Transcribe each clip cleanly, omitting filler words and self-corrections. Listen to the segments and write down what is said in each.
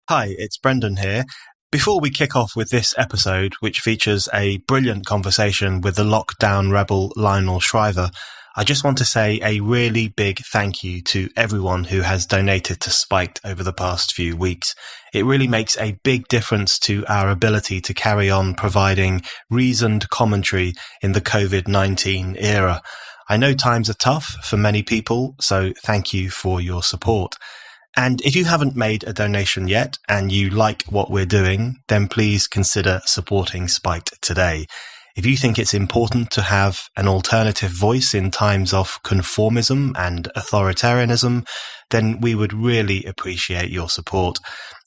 Hi, it's Brendan here. Before we kick off with this episode, which features a brilliant conversation with the lockdown rebel Lionel Shriver, I just want to say a really big thank you to everyone who has donated to Spiked over the past few weeks. It really makes a big difference to our ability to carry on providing reasoned commentary in the COVID-19 era. I know times are tough for many people, so thank you for your support. And if you haven't made a donation yet and you like what we're doing, then please consider supporting Spiked today. If you think it's important to have an alternative voice in times of conformism and authoritarianism, then we would really appreciate your support.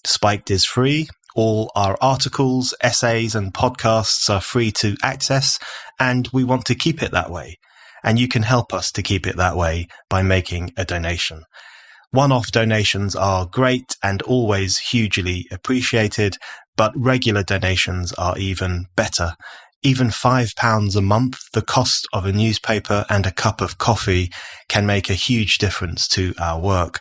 Spiked is free. All our articles, essays, and podcasts are free to access, and we want to keep it that way. And you can help us to keep it that way by making a donation. One-off donations are great and always hugely appreciated, but regular donations are even better. Even £5 a month, the cost of a newspaper and a cup of coffee, can make a huge difference to our work.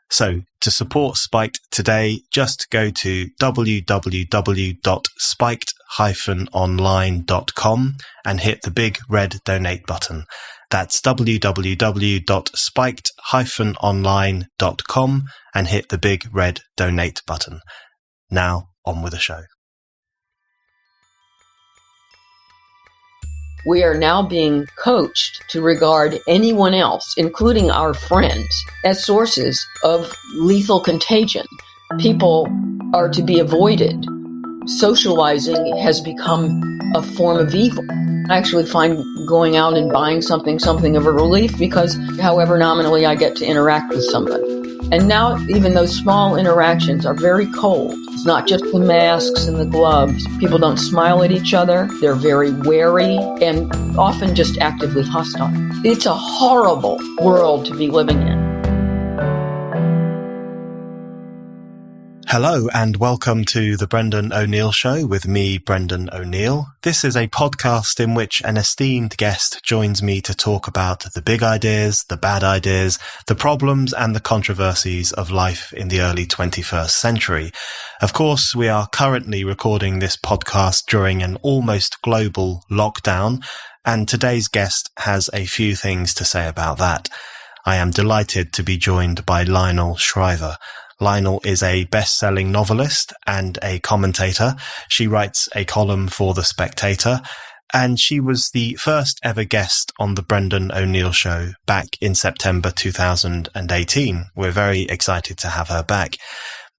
So, to support Spiked today, just go to www.spiked-online.com and hit the big red donate button. That's www.spiked-online.com and hit the big red donate button. Now, on with the show. We are now being coached to regard anyone else, including our friends, as sources of lethal contagion. People are to be avoided. Socializing has become a form of evil. I actually find going out and buying something of a relief because however nominally I get to interact with somebody. And now even those small interactions are very cold. It's not just the masks and the gloves. People don't smile at each other. They're very wary and often just actively hostile. It's a horrible world to be living in. Hello and welcome to the Brendan O'Neill Show with me, Brendan O'Neill. This is a podcast in which an esteemed guest joins me to talk about the big ideas, the bad ideas, the problems and the controversies of life in the early 21st century. Of course, we are currently recording this podcast during an almost global lockdown, and today's guest has a few things to say about that. I am delighted to be joined by Lionel Shriver. Lionel is a best-selling novelist and a commentator. She writes a column for The Spectator, and she was the first ever guest on the Brendan O'Neill Show back in September 2018. We're very excited to have her back.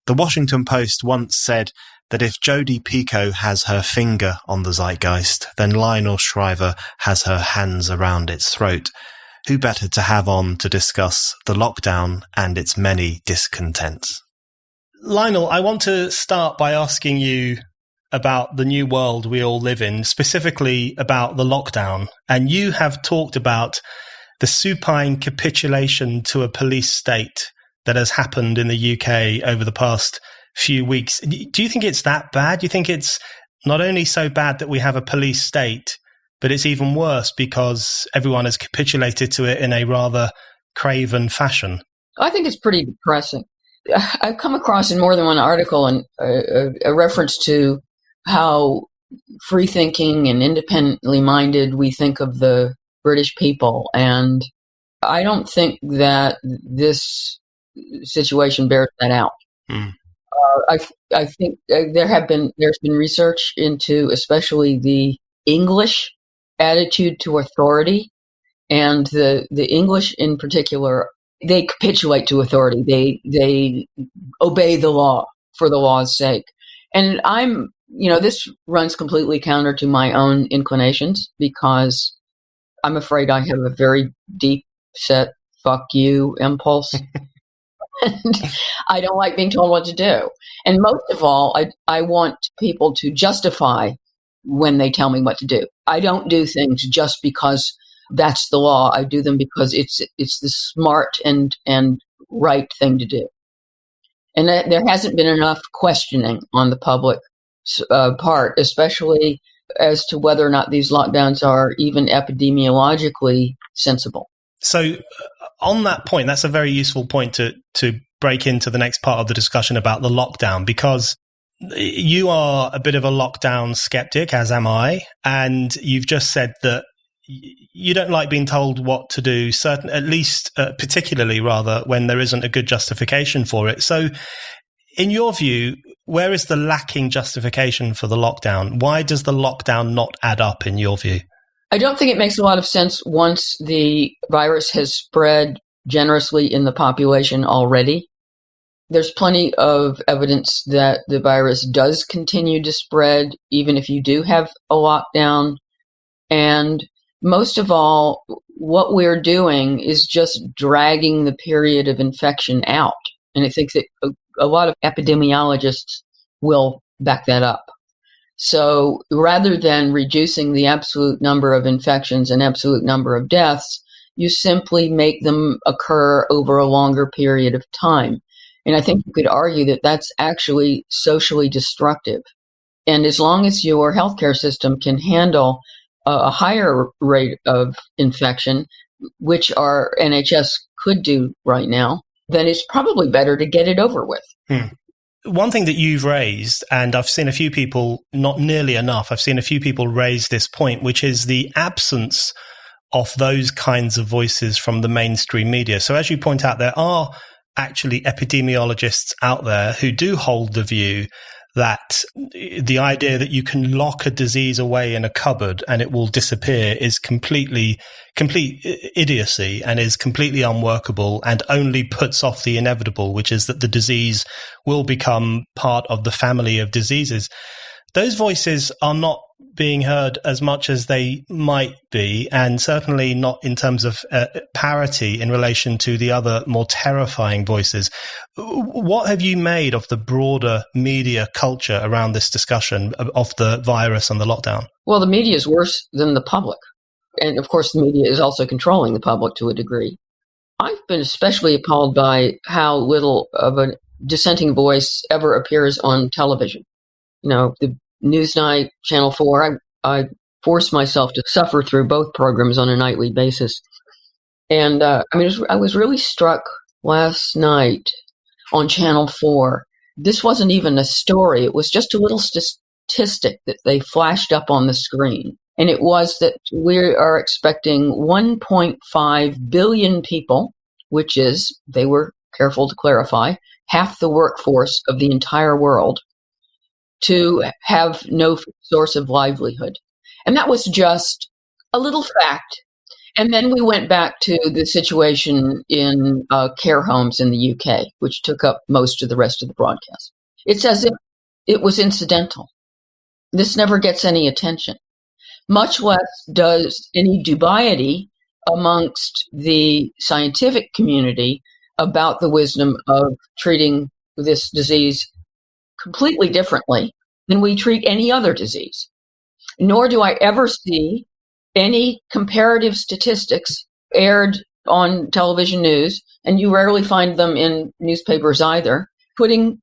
The Washington Post once said that if Jodi Picoult has her finger on the zeitgeist, then Lionel Shriver has her hands around its throat. Who better to have on to discuss the lockdown and its many discontents? Lionel, I want to start by asking you about the new world we all live in, specifically about the lockdown. And you have talked about the supine capitulation to a police state that has happened in the UK over the past few weeks. Do you think it's that bad? Do you think it's not only so bad that we have a police state, but it's even worse because everyone has capitulated to it in a rather craven fashion? I think it's pretty depressing. I've come across in more than one article a reference to how free-thinking and independently minded we think of the British people. And I don't think that this situation bears that out. I think there's been research into especially the English attitude to authority, and the English in particular, they capitulate to authority. They obey the law for the law's sake. And this runs completely counter to my own inclinations because I'm afraid I have a very deep set fuck you impulse. And I don't like being told what to do. And most of all, I want people to justify when they tell me what to do. I don't do things just because that's the law. I do them because it's the smart and right thing to do. And there hasn't been enough questioning on the public part, especially as to whether or not these lockdowns are even epidemiologically sensible. So on that point, that's a very useful point to break into the next part of the discussion about the lockdown, because you are a bit of a lockdown skeptic, as am I, and you've just said that you don't like being told what to do, particularly rather when there isn't a good justification for it. So in your view, where is the lacking justification for the lockdown? Why does the lockdown not add up in your view? I don't think it makes a lot of sense once the virus has spread generously in the population already. There's plenty of evidence that the virus does continue to spread, even if you do have a lockdown. And most of all, what we're doing is just dragging the period of infection out. And I think that a lot of epidemiologists will back that up. So rather than reducing the absolute number of infections and absolute number of deaths, you simply make them occur over a longer period of time. And I think you could argue that that's actually socially destructive. And as long as your healthcare system can handle a higher rate of infection, which our NHS could do right now, then it's probably better to get it over with. One thing that you've raised, and I've seen a few people, not nearly enough, I've seen a few people raise this point, which is the absence of those kinds of voices from the mainstream media. So as you point out, there are actually epidemiologists out there who do hold the view that the idea that you can lock a disease away in a cupboard and it will disappear is complete idiocy and is completely unworkable and only puts off the inevitable, which is that the disease will become part of the family of diseases. Those voices are not being heard as much as they might be, and certainly not in terms of parity in relation to the other more terrifying voices. What have you made of the broader media culture around this discussion of the virus and the lockdown? Well, the media is worse than the public. And of course, the media is also controlling the public to a degree. I've been especially appalled by how little of a dissenting voice ever appears on television. You know, the Newsnight, Channel 4, I forced myself to suffer through both programs on a nightly basis. And I was really struck last night on Channel 4. This wasn't even a story. It was just a little statistic that they flashed up on the screen. And it was that we are expecting 1.5 billion people, which is, they were careful to clarify, half the workforce of the entire world, to have no source of livelihood. And that was just a little fact. And then we went back to the situation in care homes in the UK, which took up most of the rest of the broadcast. It's as if it was incidental. This never gets any attention, much less does any dubiety amongst the scientific community about the wisdom of treating this disease completely differently than we treat any other disease. Nor do I ever see any comparative statistics aired on television news, and you rarely find them in newspapers either, putting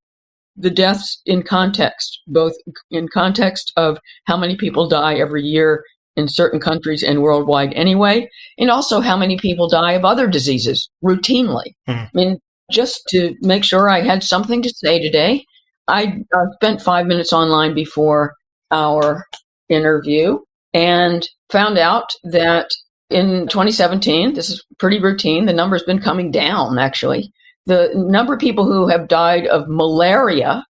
the deaths in context, both in context of how many people die every year in certain countries and worldwide anyway, and also how many people die of other diseases routinely. I mean, just to make sure I had something to say today, I spent 5 minutes online before our interview and found out that in 2017, this is pretty routine, the number's been coming down, actually. The number of people who have died of malaria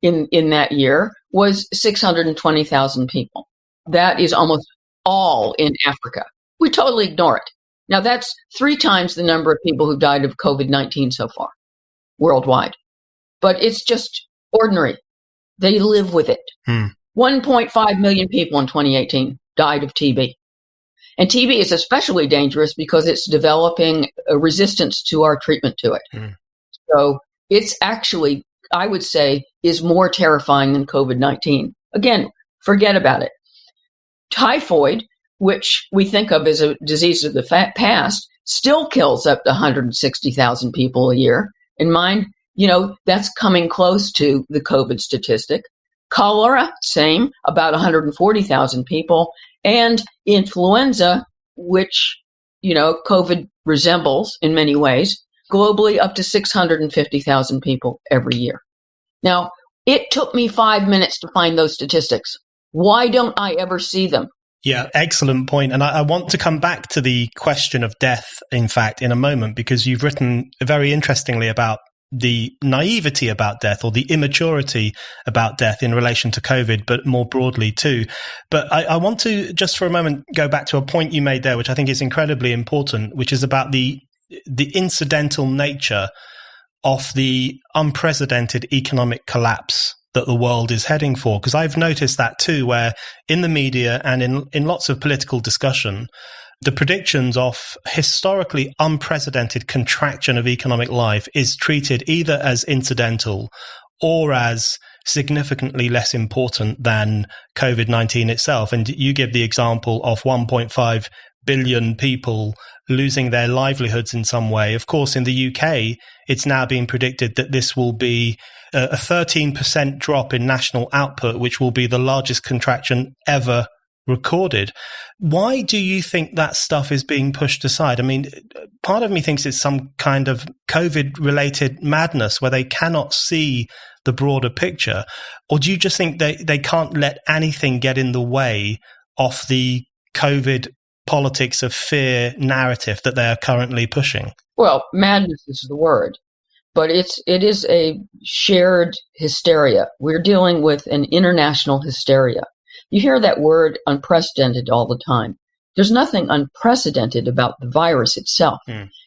in that year was 620,000 people. That is almost all in Africa. We totally ignore it. Now, that's 3 times the number of people who died of COVID-19 so far, worldwide. But it's just ordinary. They live with it. 1.5 million people in 2018 died of TB. And TB is especially dangerous because it's developing a resistance to our treatment to it. So it's actually, I would say, is more terrifying than COVID-19. Again, forget about it. Typhoid, which we think of as a disease of the past, still kills up to 160,000 people a year. In mind, that's coming close to the COVID statistic. Cholera, same, about 140,000 people. And influenza, which, COVID resembles in many ways, globally up to 650,000 people every year. Now, it took me 5 minutes to find those statistics. Why don't I ever see them? Yeah, excellent point. And I want to come back to the question of death, in fact, in a moment, because you've written very interestingly about the naivety about death or the immaturity about death in relation to COVID, but more broadly too. But I want to just for a moment go back to a point you made there, which I think is incredibly important, which is about the incidental nature of the unprecedented economic collapse that the world is heading for. Because I've noticed that too, where in the media and in lots of political discussion, the predictions of historically unprecedented contraction of economic life is treated either as incidental or as significantly less important than COVID-19 itself. And you give the example of 1.5 billion people losing their livelihoods in some way. Of course, in the UK, it's now being predicted that this will be a 13% drop in national output, which will be the largest contraction ever recorded. Why do you think that stuff is being pushed aside? I mean, part of me thinks it's some kind of COVID-related madness where they cannot see the broader picture. Or do you just think they can't let anything get in the way of the COVID politics of fear narrative that they are currently pushing? Well, madness is the word, but it is a shared hysteria. We're dealing with an international hysteria. You hear that word unprecedented all the time. There's nothing unprecedented about the virus itself.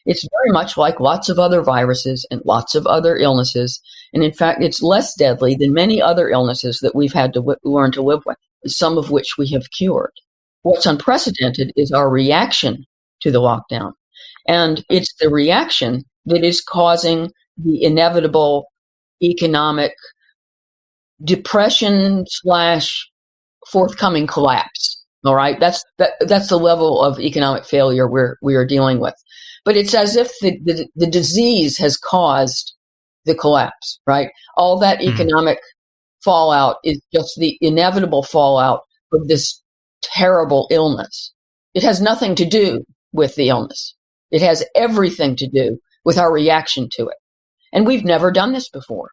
It's very much like lots of other viruses and lots of other illnesses. And in fact, it's less deadly than many other illnesses that we've had to learn to live with, some of which we have cured. What's unprecedented is our reaction to the lockdown. And it's the reaction that is causing the inevitable economic depression / forthcoming collapse. All right. That's the level of economic failure we are dealing with. But it's as if the disease has caused the collapse, right? All that economic fallout is just the inevitable fallout of this terrible illness. It has nothing to do with the illness. It has everything to do with our reaction to it. And we've never done this before.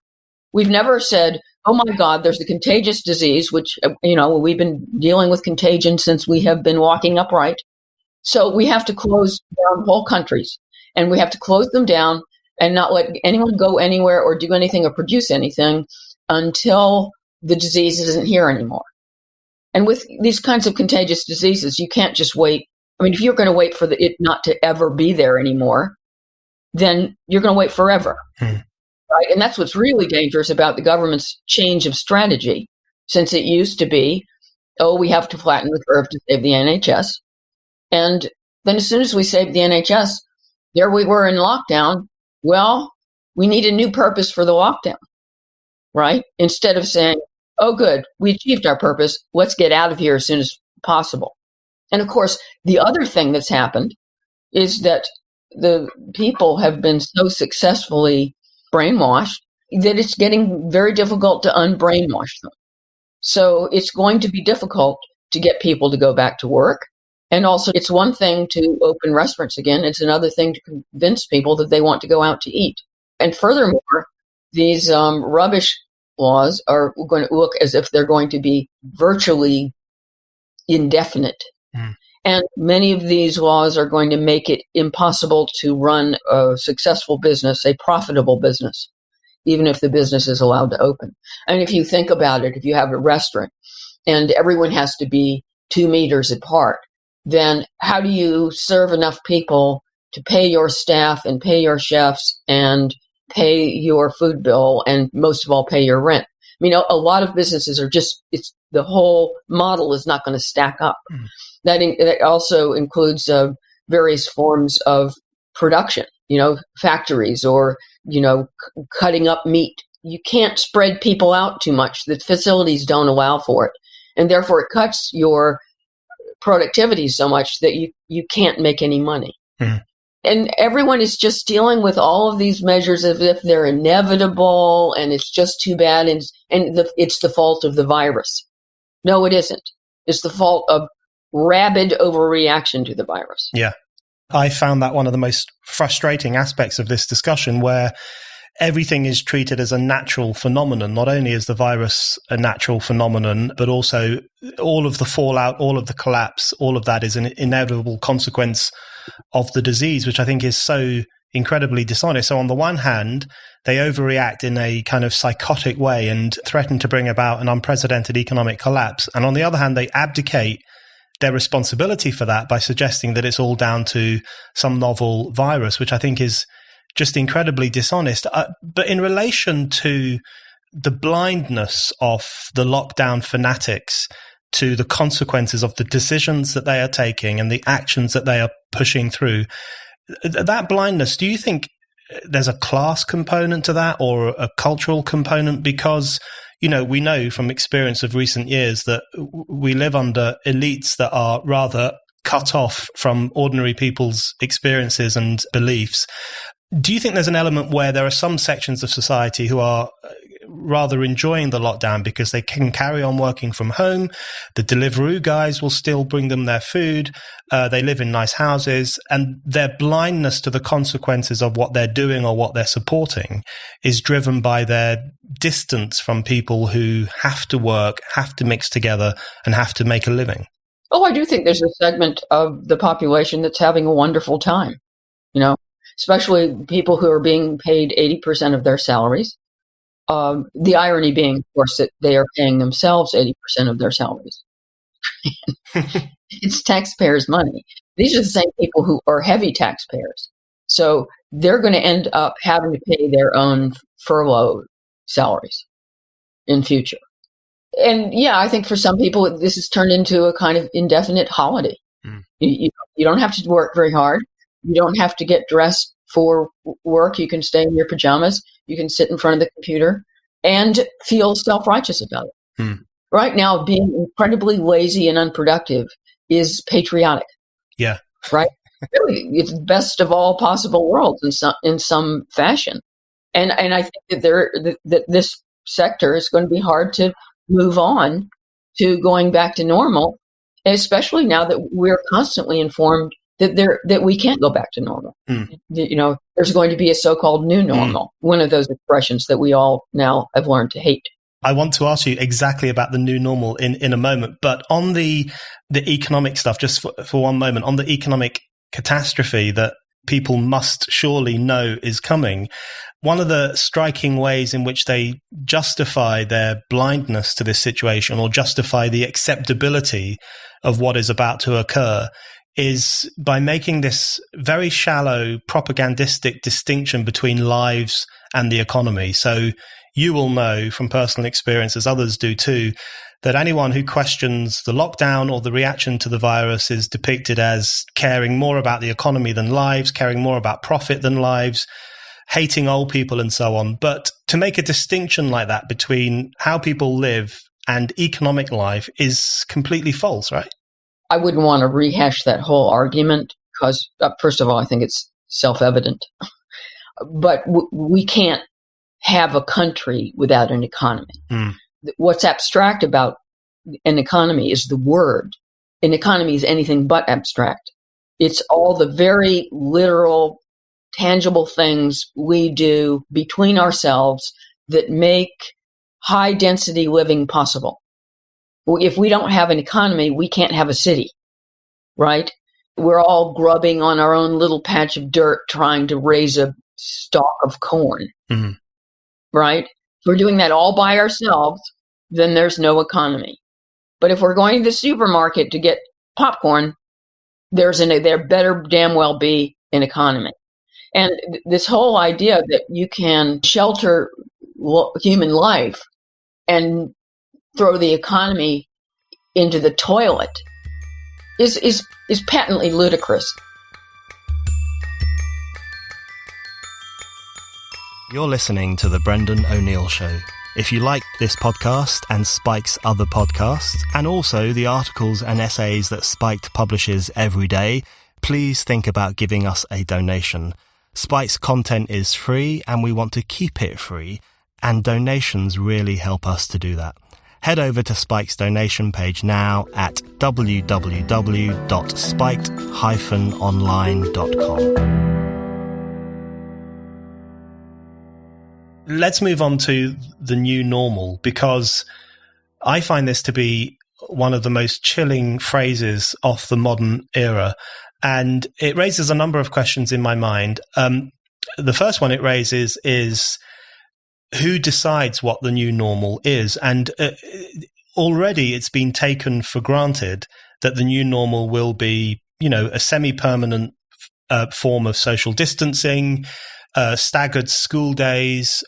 We've never said, oh my God, there's a contagious disease, which, we've been dealing with contagion since we have been walking upright. So we have to close down whole countries, and we have to close them down and not let anyone go anywhere or do anything or produce anything until the disease isn't here anymore. And with these kinds of contagious diseases, you can't just wait. I mean, if you're going to wait for it not to ever be there anymore, then you're going to wait forever. Right? And that's what's really dangerous about the government's change of strategy, since it used to be, we have to flatten the curve to save the NHS. And then as soon as we saved the NHS, there we were in lockdown. Well, we need a new purpose for the lockdown, right? Instead of saying, oh, good, we achieved our purpose. Let's get out of here as soon as possible. And of course, the other thing that's happened is that the people have been so successfully brainwashed that it's getting very difficult to unbrainwash them. So it's going to be difficult to get people to go back to work. And also, it's one thing to open restaurants again. It's another thing to convince people that they want to go out to eat. And furthermore, these rubbish laws are going to look as if they're going to be virtually indefinite. And many of these laws are going to make it impossible to run a successful business, a profitable business, even if the business is allowed to open. And if you think about it, if you have a restaurant and everyone has to be 2 meters apart, then how do you serve enough people to pay your staff and pay your chefs and pay your food bill and most of all pay your rent? I mean, a lot of businesses are the whole model is not going to stack up. That also includes various forms of production, factories or, cutting up meat. You can't spread people out too much. The facilities don't allow for it. And therefore it cuts your productivity so much that you can't make any money. And everyone is just dealing with all of these measures as if they're inevitable and it's just too bad and it's the fault of the virus. No, it isn't. It's the fault of rabid overreaction to the virus. Yeah. I found that one of the most frustrating aspects of this discussion, where everything is treated as a natural phenomenon. Not only is the virus a natural phenomenon, but also all of the fallout, all of the collapse, all of that is an inevitable consequence of the disease, which I think is so incredibly dishonest. So on the one hand, they overreact in a kind of psychotic way and threaten to bring about an unprecedented economic collapse. And on the other hand, they abdicate their responsibility for that by suggesting that it's all down to some novel virus, which I think is just incredibly dishonest. But in relation to the blindness of the lockdown fanatics to the consequences of the decisions that they are taking and the actions that they are pushing through, that blindness, do you think there's a class component to that or a cultural component? Because, you know, we know from experience of recent years that we live under elites that are rather cut off from ordinary people's experiences and beliefs. Do you think there's an element where there are some sections of society who are rather enjoying the lockdown because they can carry on working from home? The Deliveroo guys will still bring them their food. They live in nice houses, and their blindness to the consequences of what they're doing or what they're supporting is driven by their distance from people who have to work, have to mix together, and have to make a living. Oh, I do think there's a segment of the population that's having a wonderful time, you know, especially people who are being paid 80% of their salaries. The irony being, of course, that they are paying themselves 80% of their salaries. It's taxpayers' money. These are the same people who are heavy taxpayers. So they're going to end up having to pay their own furlough salaries in future. And yeah, I think for some people, this has turned into a kind of indefinite holiday. You don't have to work very hard. You don't have to get dressed for work. You can stay in your pajamas. You can sit in front of the computer and feel self-righteous about it. Right now, being incredibly lazy and unproductive is patriotic. Yeah. Right? Really, it's the best of all possible worlds in some fashion. And I think that this sector is going to be hard to move on to going back to normal, especially now that we're constantly informed that we can't go back to normal. You know, there's going to be a so-called new normal, one of those expressions that we all now have learned to hate. I want to ask you exactly about the new normal in a moment, but on the economic stuff, just for one moment, on the economic catastrophe that people must surely know is coming, one of the striking ways in which they justify their blindness to this situation or justify the acceptability of what is about to occur is by making this very shallow propagandistic distinction between lives and the economy. So you will know from personal experience, as others do too, that anyone who questions the lockdown or the reaction to the virus is depicted as caring more about the economy than lives, caring more about profit than lives, hating old people and so on. But to make a distinction like that between how people live and economic life is completely false, right? I wouldn't want to rehash that whole argument because, first of all, I think it's self-evident. But we can't have a country without an economy. What's abstract about an economy is the word. An economy is anything but abstract. It's all the very literal, tangible things we do between ourselves that make high-density living possible. If we don't have an economy, we can't have a city, right? We're all grubbing on our own little patch of dirt trying to raise a stalk of corn, right? If we're doing that all by ourselves, then there's no economy. But if we're going to the supermarket to get popcorn, there better damn well be an economy. And this whole idea that you can shelter human life and throw the economy into the toilet is patently ludicrous. You're listening to The Brendan O'Neill Show. If you like this podcast and Spike's other podcasts, and also the articles and essays that Spiked publishes every day, please think about giving us a donation. Spike's content is free and we want to keep it free, and donations really help us to do that. head over to Spike's donation page now at www.spiked-online.com. Let's move on to the new normal, because I find this to be one of the most chilling phrases of the modern era. And it raises a number of questions in my mind. The first one it raises is who decides what the new normal is? And already it's been taken for granted that the new normal will be, a semi-permanent form of social distancing, staggered school days,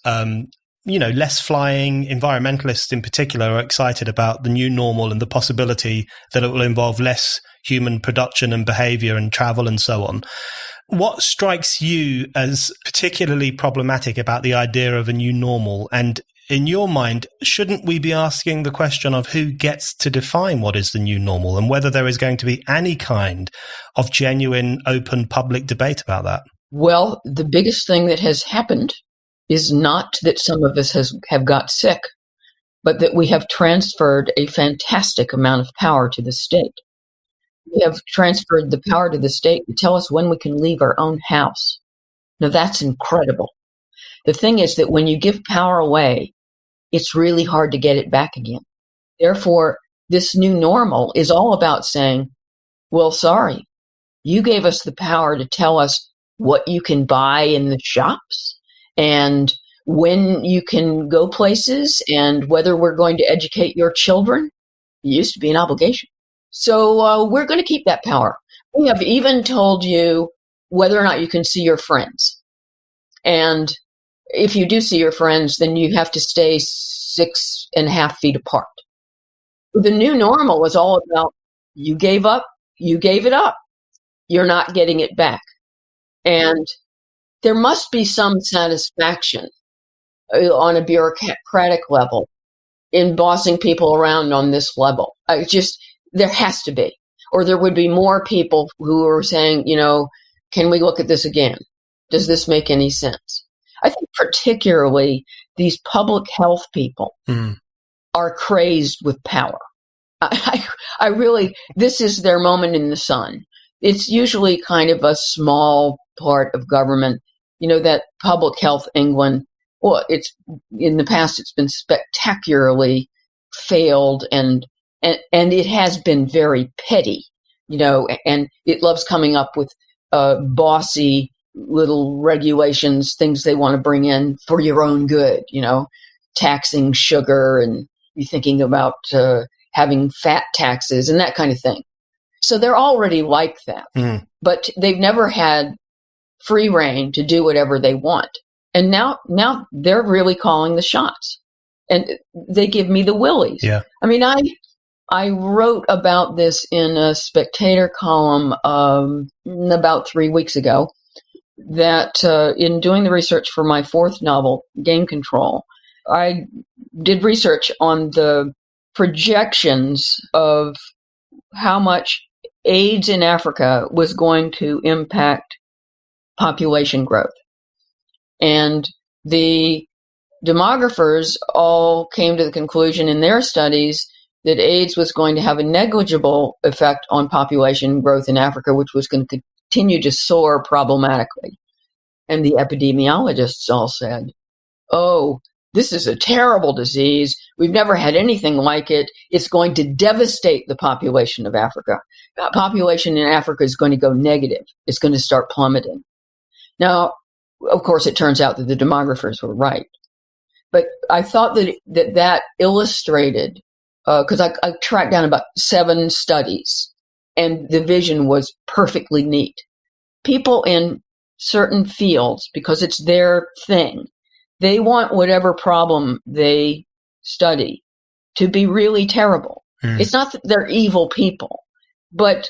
less flying. Environmentalists in particular are excited about the new normal and the possibility that it will involve less human production and behavior and travel and so on. What strikes you as particularly problematic about the idea of a new normal? And in your mind, shouldn't we be asking the question of who gets to define what is the new normal and whether there is going to be any kind of genuine, open public debate about that? Well, the biggest thing that has happened is not that some of us have got sick, but that we have transferred a fantastic amount of power to the state. We have transferred the power to the state to tell us when we can leave our own house. Now, that's incredible. The thing is that when you give power away, it's really hard to get it back again. Therefore, this new normal is all about saying, well, sorry, you gave us the power to tell us what you can buy in the shops and when you can go places and whether we're going to educate your children. It used to be an obligation. So we're going to keep that power. We have even told you whether or not you can see your friends. And if you do see your friends, then you have to stay 6.5 feet apart. The new normal is all about you gave up, you gave it up. You're not getting it back. And there must be some satisfaction on a bureaucratic level in bossing people around on this level. There has to be. Or there would be more people who are saying, can we look at this again? Does this make any sense? I think particularly these public health people are crazed with power. I really, this is their moment in the sun. It's usually kind of a small part of government. That Public Health England, well, it's in the past, it's been spectacularly failed and it has been very petty, and it loves coming up with bossy little regulations, things they want to bring in for your own good, taxing sugar and you thinking about having fat taxes and that kind of thing. So they're already like that, but they've never had free reign to do whatever they want. And now they're really calling the shots and they give me the willies. Yeah. I mean, I wrote about this in a Spectator column about 3 weeks ago that in doing the research for my fourth novel, Game Control, I did research on the projections of how much AIDS in Africa was going to impact population growth. And the demographers all came to the conclusion in their studies that AIDS was going to have a negligible effect on population growth in Africa, which was going to continue to soar problematically. And the epidemiologists all said, oh, this is a terrible disease. We've never had anything like it. It's going to devastate the population of Africa. The population in Africa is going to go negative. It's going to start plummeting. Now, of course, it turns out that the demographers were right. But I thought that illustrated, because I tracked down about 7 studies, and the vision was perfectly neat. People in certain fields, because it's their thing, they want whatever problem they study to be really terrible. It's not that they're evil people, but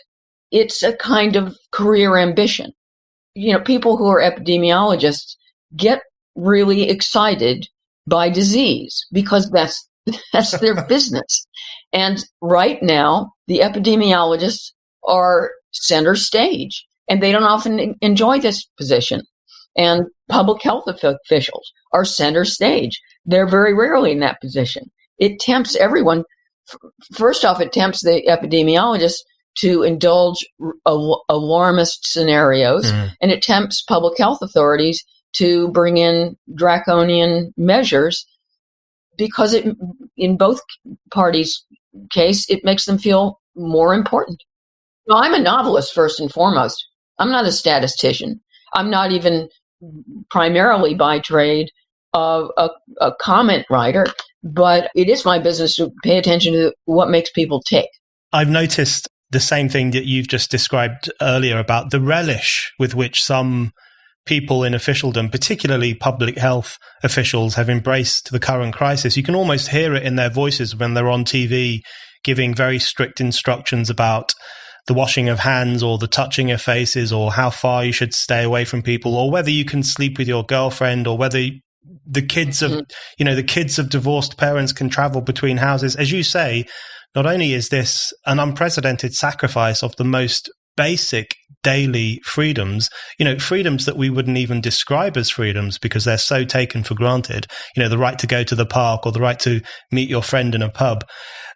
it's a kind of career ambition. People who are epidemiologists get really excited by disease because that's their business. And right now, the epidemiologists are center stage, and they don't often enjoy this position. And public health officials are center stage. They're very rarely in that position. it tempts everyone. First off, it tempts the epidemiologists to indulge alarmist scenarios, and it tempts public health authorities to bring in draconian measures, because in both parties' case, it makes them feel more important. Now, I'm a novelist first and foremost. I'm not a statistician. I'm not even primarily by trade a comment writer, but it is my business to pay attention to what makes people tick. I've noticed the same thing that you've just described earlier about the relish with which some people in officialdom, particularly public health officials, have embraced the current crisis. You can almost hear it in their voices when they're on TV giving very strict instructions about the washing of hands or the touching of faces or how far you should stay away from people or whether you can sleep with your girlfriend or whether the kids of, the kids of divorced parents can travel between houses. As you say, not only is this an unprecedented sacrifice of the most basic daily freedoms, freedoms that we wouldn't even describe as freedoms because they're so taken for granted, the right to go to the park or the right to meet your friend in a pub.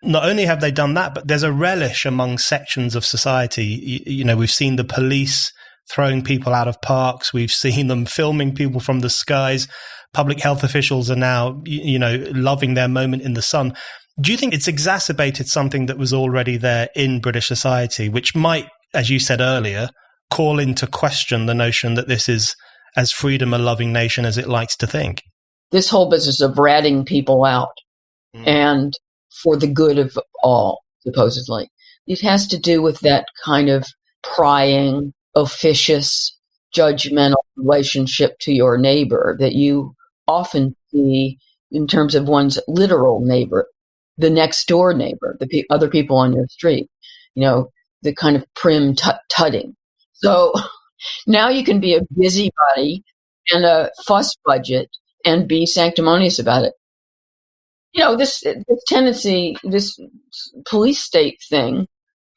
Not only have they done that, but there's a relish among sections of society. We've seen the police throwing people out of parks. We've seen them filming people from the skies. Public health officials are now, loving their moment in the sun. Do you think it's exacerbated something that was already there in British society, which might, as you said earlier, call into question the notion that this is as freedom a loving nation as it likes to think? This whole business of ratting people out and for the good of all, supposedly, it has to do with that kind of prying, officious, judgmental relationship to your neighbor that you often see in terms of one's literal neighbor, the next door neighbor, the other people on your street, the kind of prim tutting. So now you can be a busybody and a fuss budget and be sanctimonious about it. This tendency, this police state thing,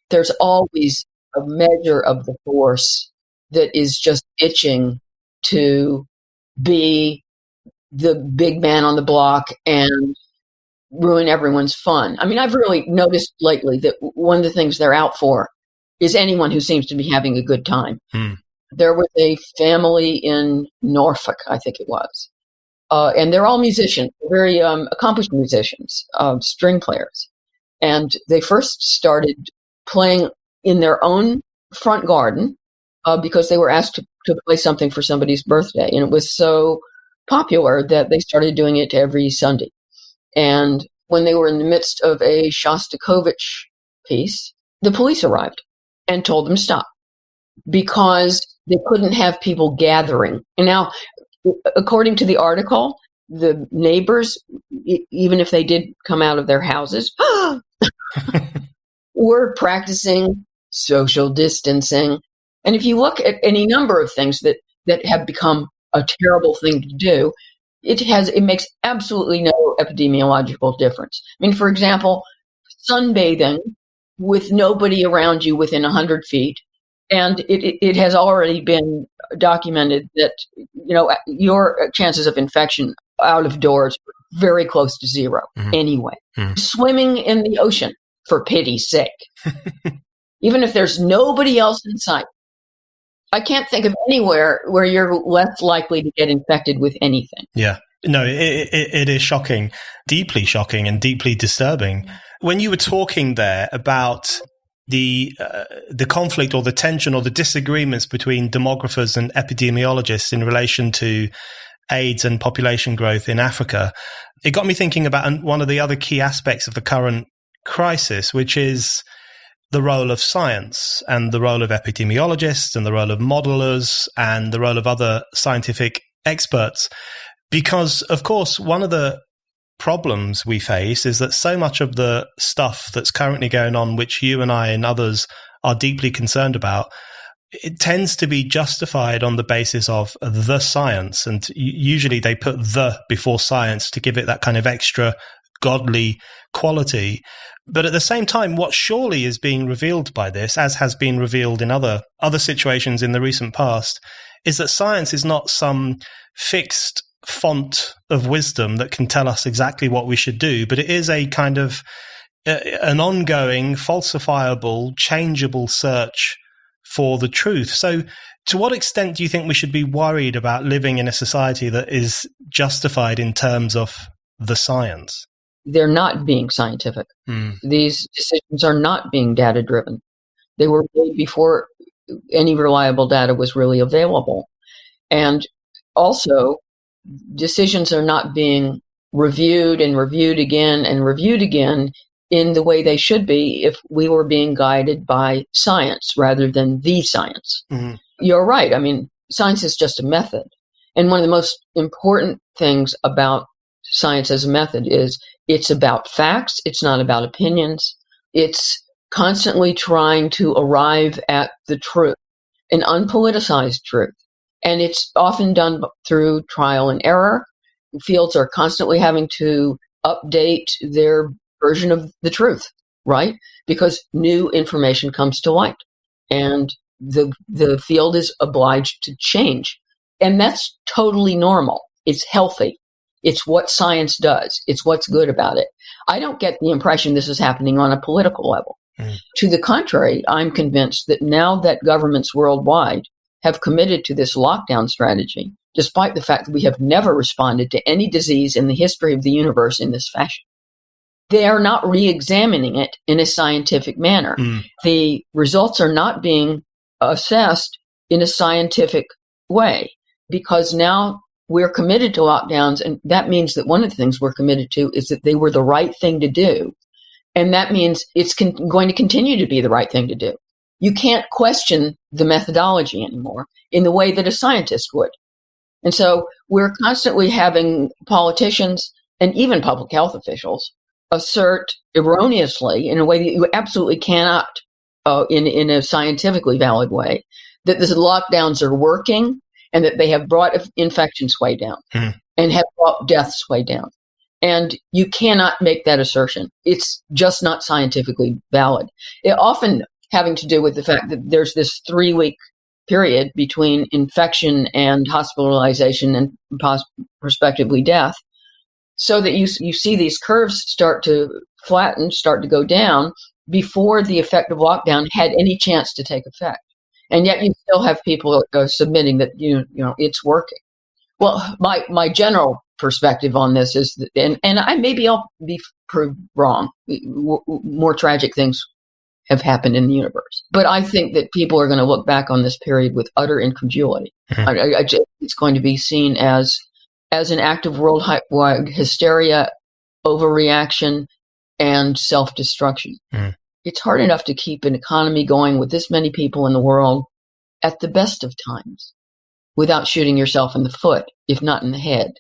there's always a measure of the force that is just itching to be the big man on the block and ruin everyone's fun. I mean, I've really noticed lately that one of the things they're out for is anyone who seems to be having a good time. There was a family in Norfolk, I think it was, and they're all musicians, very accomplished musicians, string players. And they first started playing in their own front garden because they were asked to play something for somebody's birthday. And it was so popular that they started doing it every Sunday. And when they were in the midst of a Shostakovich piece, the police arrived and told them stop because they couldn't have people gathering. And now, according to the article, the neighbors, even if they did come out of their houses, were practicing social distancing. And if you look at any number of things that have become a terrible thing to do, it makes absolutely no epidemiological difference. I mean, for example, sunbathing with nobody around you within 100 feet, and it has already been documented that your chances of infection out of doors are very close to zero anyway. Swimming in the ocean, for pity's sake, even if there's nobody else in sight. I can't think of anywhere where you're less likely to get infected with anything. Yeah. No, it is shocking, deeply shocking and deeply disturbing. When you were talking there about the conflict or the tension or the disagreements between demographers and epidemiologists in relation to AIDS and population growth in Africa, it got me thinking about one of the other key aspects of the current crisis, which is the role of science and the role of epidemiologists and the role of modelers and the role of other scientific experts. Because, of course, one of the problems we face is that so much of the stuff that's currently going on, which you and I and others are deeply concerned about, it tends to be justified on the basis of the science. And usually they put the before science to give it that kind of extra godly quality. But at the same time, what surely is being revealed by this, as has been revealed in other situations in the recent past, is that science is not some fixed font of wisdom that can tell us exactly what we should do, but it is a kind of an ongoing, falsifiable, changeable search for the truth. So to what extent do you think we should be worried about living in a society that is justified in terms of the science? They're not being scientific. These decisions are not being data-driven. They were made before any reliable data was really available. And also, decisions are not being reviewed and reviewed again and reviewed again in the way they should be if we were being guided by science rather than the science. Mm-hmm. You're right. I mean, science is just a method. And one of the most important things about science as a method is it's about facts. It's not about opinions. It's constantly trying to arrive at the truth, an unpoliticized truth. And it's often done through trial and error. Fields are constantly having to update their version of the truth, right? Because new information comes to light and the field is obliged to change. And that's totally normal. It's healthy. It's what science does. It's what's good about it. I don't get the impression this is happening on a political level. To the contrary, I'm convinced that now that governments worldwide have committed to this lockdown strategy, despite the fact that we have never responded to any disease in the history of the universe in this fashion, they are not re-examining it in a scientific manner. The results are not being assessed in a scientific way because now we're committed to lockdowns, and that means that one of the things we're committed to is that they were the right thing to do. And that means it's going to continue to be the right thing to do. You can't question the methodology anymore in the way that a scientist would. And so we're constantly having politicians and even public health officials assert erroneously in a way that you absolutely cannot, in a scientifically valid way, that the lockdowns are working and that they have brought infections way down and have brought deaths way down. And you cannot make that assertion. It's just not scientifically valid. It often having to do with the fact that there's this 3-week period between infection and hospitalization and prospectively death, so that you see these curves start to flatten, start to go down before the effect of lockdown had any chance to take effect. And yet you still have people submitting that you know it's working. Well, my general perspective on this is that, and I'll be proved wrong. More tragic things have happened in the universe, but I think that people are going to look back on this period with utter incredulity. It's going to be seen as an act of worldwide hysteria, overreaction, and self-destruction. It's hard enough to keep an economy going with this many people in the world at the best of times without shooting yourself in the foot, if not in the head.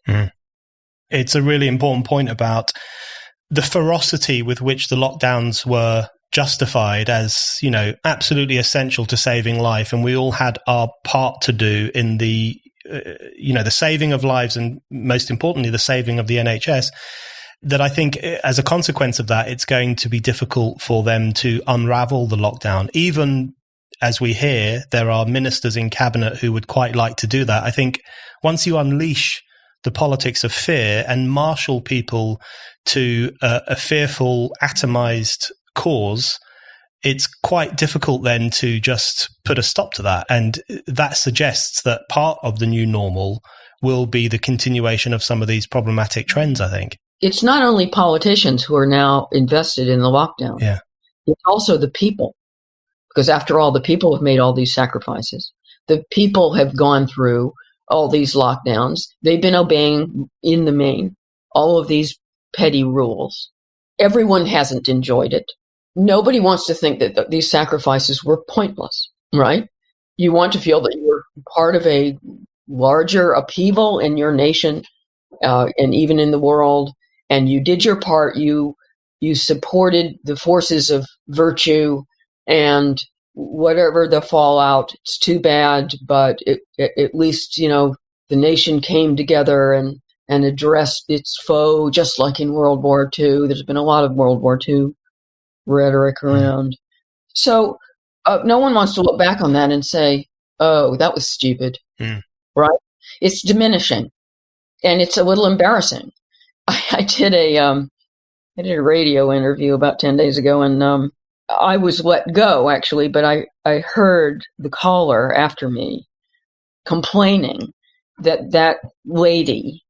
It's a really important point about the ferocity with which the lockdowns were justified as, you know, absolutely essential to saving life. And we all had our part to do in the, the saving of lives and most importantly, the saving of the NHS. That I think as a consequence of that, it's going to be difficult for them to unravel the lockdown. Even as we hear, there are ministers in cabinet who would quite like to do that. I think once you unleash the politics of fear and marshal people to a fearful, atomized cause, it's quite difficult then to just put a stop to that. And that suggests that part of the new normal will be the continuation of some of these problematic trends, I think. It's not only politicians who are now invested in the lockdown. Yeah. It's also the people. Because after all, the people have made all these sacrifices. The people have gone through all these lockdowns. They've been obeying, in the main, all of these petty rules. Everyone hasn't enjoyed it. Nobody wants to think that these sacrifices were pointless, right? You want to feel that you're part of a larger upheaval in your nation and even in the world, and you did your part. You supported the forces of virtue, and whatever the fallout, it's too bad, but at least, the nation came together and addressed its foe, just like in World War II. There's been a lot of World War II rhetoric around. So no one wants to look back on that and say, oh, that was stupid, right? It's diminishing. And it's a little embarrassing. I did a radio interview about 10 days ago, and I was let go, actually, but I heard the caller after me complaining that lady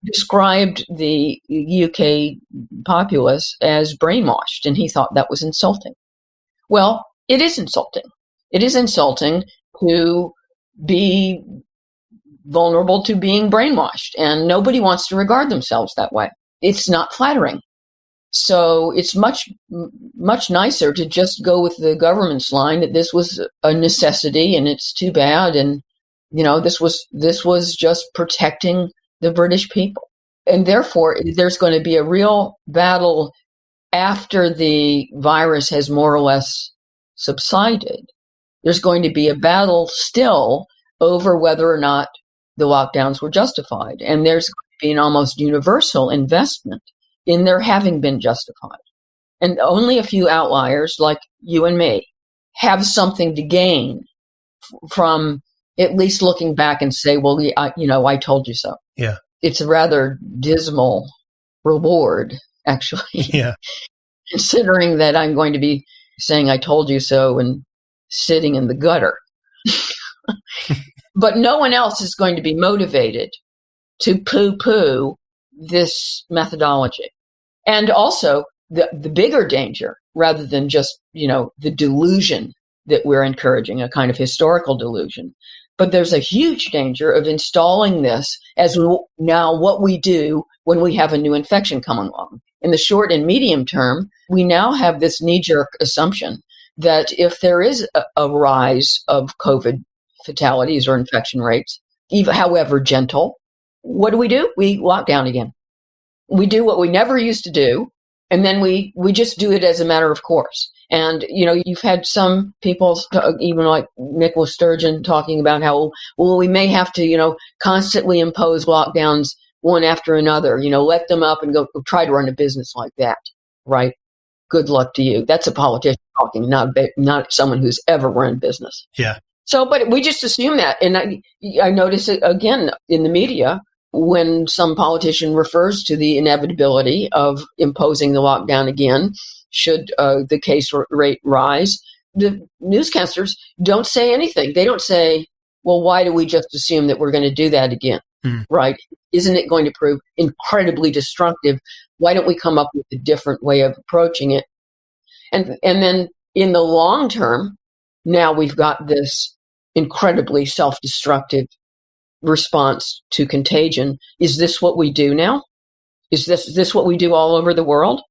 described the UK populace as brainwashed, and he thought that was insulting. Well, it is insulting. It is insulting to be vulnerable to being brainwashed, and nobody wants to regard themselves that way. It's not flattering. So it's much nicer to just go with the government's line that this was a necessity and it's too bad, and this was just protecting the British people. And therefore, there's going to be a real battle after the virus has more or less subsided. There's going to be a battle still over whether or not the lockdowns were justified. And there's going to be an almost universal investment in their having been justified. And only a few outliers, like you and me, have something to gain from at least looking back and say, well, I told you so. Yeah. It's a rather dismal reward, actually. Yeah. Considering that I'm going to be saying I told you so and sitting in the gutter. But no one else is going to be motivated to poo-poo this methodology. And also the bigger danger, rather than just, the delusion that we're encouraging, a kind of historical delusion. But there's a huge danger of installing this as now what we do when we have a new infection coming along. In the short and medium term, we now have this knee-jerk assumption that if there is a rise of COVID fatalities or infection rates, even however gentle, what do? We lock down again. We do what we never used to do, and then we just do it as a matter of course. And, you've had some people, even like Nicholas Sturgeon, talking about how, well, we may have to, constantly impose lockdowns one after another, let them up and go try to run a business like that, right? Good luck to you. That's a politician talking, not someone who's ever run business. Yeah. So, but we just assume that. And I notice it again in the media when some politician refers to the inevitability of imposing the lockdown again, should the case rate rise, the newscasters don't say anything. They don't say, well, why do we just assume that we're going to do that again? Right? Isn't it going to prove incredibly destructive? Why don't we come up with a different way of approaching it? And then in the long term, now we've got this incredibly self-destructive response to contagion. Is this what we do now? Is this what we do all over the world?